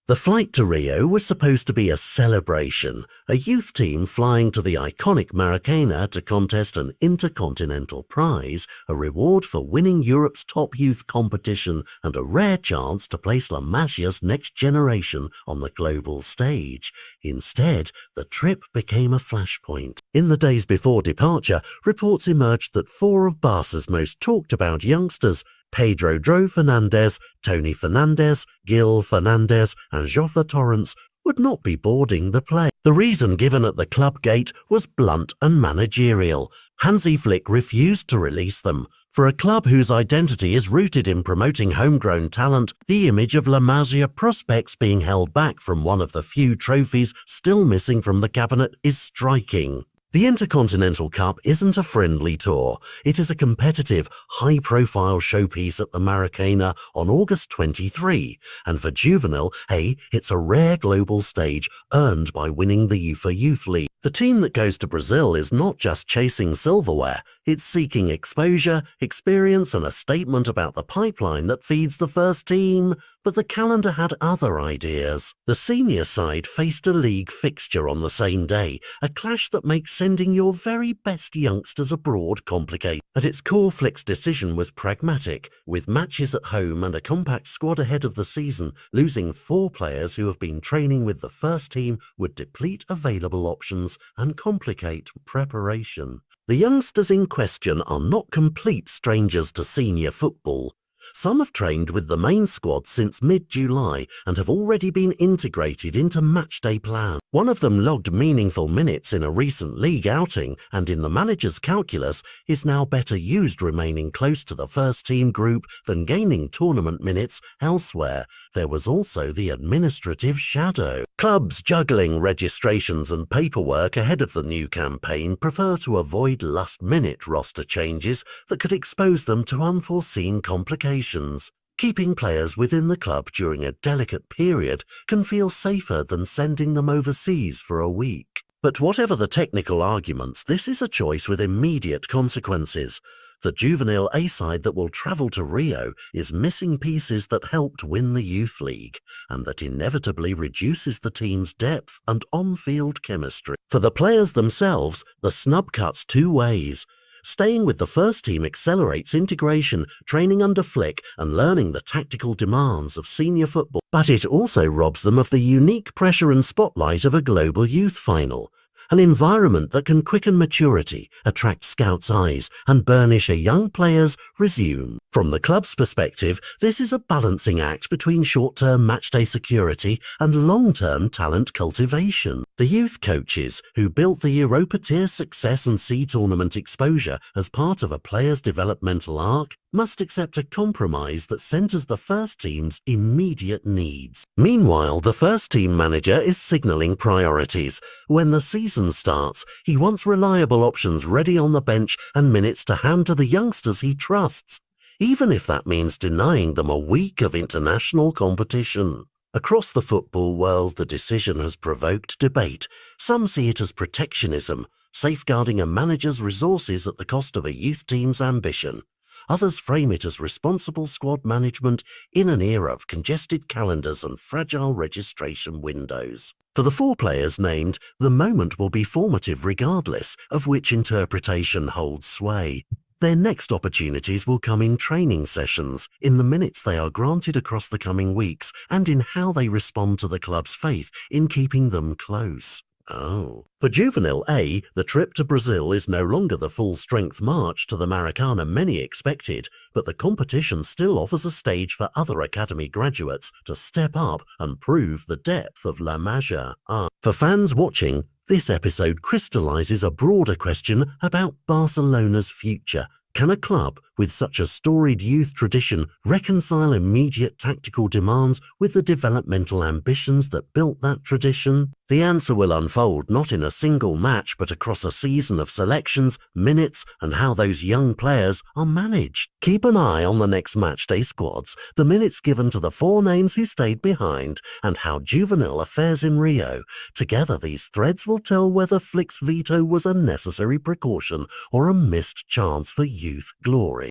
The flight to Rio was supposed to be a celebration, a youth team flying to the iconic Maracana to contest an intercontinental prize, a reward for winning Europe's top youth competition, and a rare chance to place La Masia's next generation on the global stage. Instead, the trip became a flashpoint. In the days before departure, reports emerged that 4 of Barca's most talked about youngsters, Pedro Fernandez, Tony Fernandez, Gil Fernandez, and Jota Torrents, would not be boarding the plane. The reason given at the club gate was blunt and managerial. Hansi Flick refused to release them. For a club whose identity is rooted in promoting homegrown talent, the image of La Masia prospects being held back from one of the few trophies still missing from the cabinet is striking. The Intercontinental Cup isn't a friendly tour. It is a competitive, high-profile showpiece at the Maracana on August 23, and for Juvenil, it's a rare global stage earned by winning the UEFA Youth League. The team that goes to Brazil is not just chasing silverware, it's seeking exposure, experience, and a statement about the pipeline that feeds the first team. But the calendar had other ideas. The senior side faced a league fixture on the same day, a clash that makes sending your very best youngsters abroad complicated. At its core, Flick's decision was pragmatic. With matches at home and a compact squad ahead of the season, losing 4 players who have been training with the first team would deplete available options and complicate preparation. The youngsters in question are not complete strangers to senior football. Some have trained with the main squad since mid-July and have already been integrated into matchday plans. One of them logged meaningful minutes in a recent league outing and in the manager's calculus is now better used remaining close to the first team group than gaining tournament minutes elsewhere. There was also the administrative shadow. Clubs juggling registrations and paperwork ahead of the new campaign prefer to avoid last-minute roster changes that could expose them to unforeseen complications. Keeping players within the club during a delicate period can feel safer than sending them overseas for a week. But whatever the technical arguments, this is a choice with immediate consequences. The Juvenile A side that will travel to Rio is missing pieces that helped win the Youth League, and that inevitably reduces the team's depth and on-field chemistry. For the players themselves, the snub cuts 2 ways. Staying with the first team accelerates integration, training under Flick, and learning the tactical demands of senior football. But it also robs them of the unique pressure and spotlight of a global youth final. An environment that can quicken maturity, attract scouts' eyes, and burnish a young player's resume. From the club's perspective, this is a balancing act between short-term matchday security and long-term talent cultivation. The youth coaches, who built the Europa tier success and C tournament exposure as part of a player's developmental arc, must accept a compromise that centers the first team's immediate needs. Meanwhile, the first team manager is signaling priorities. When the season starts, he wants reliable options ready on the bench and minutes to hand to the youngsters he trusts, even if that means denying them a week of international competition. Across the football world, the decision has provoked debate. Some see it as protectionism, safeguarding a manager's resources at the cost of a youth team's ambition. Others frame it as responsible squad management in an era of congested calendars and fragile registration windows. For the 4 players named, the moment will be formative regardless of which interpretation holds sway. Their next opportunities will come in training sessions, in the minutes they are granted across the coming weeks, and in how they respond to the club's faith in keeping them close. For Juvenile A, the trip to Brazil is no longer the full-strength march to the Maracana many expected, but the competition still offers a stage for other academy graduates to step up and prove the depth of La Masia. For fans watching, this episode crystallizes a broader question about Barcelona's future. Can a club with such a storied youth tradition reconcile immediate tactical demands with the developmental ambitions that built that tradition? The answer will unfold not in a single match but across a season of selections, minutes, and how those young players are managed. Keep an eye on the next matchday squads, the minutes given to the 4 names who stayed behind, and how Juvenile affairs in Rio. Together these threads will tell whether Flick's veto was a necessary precaution or a missed chance for youth glory.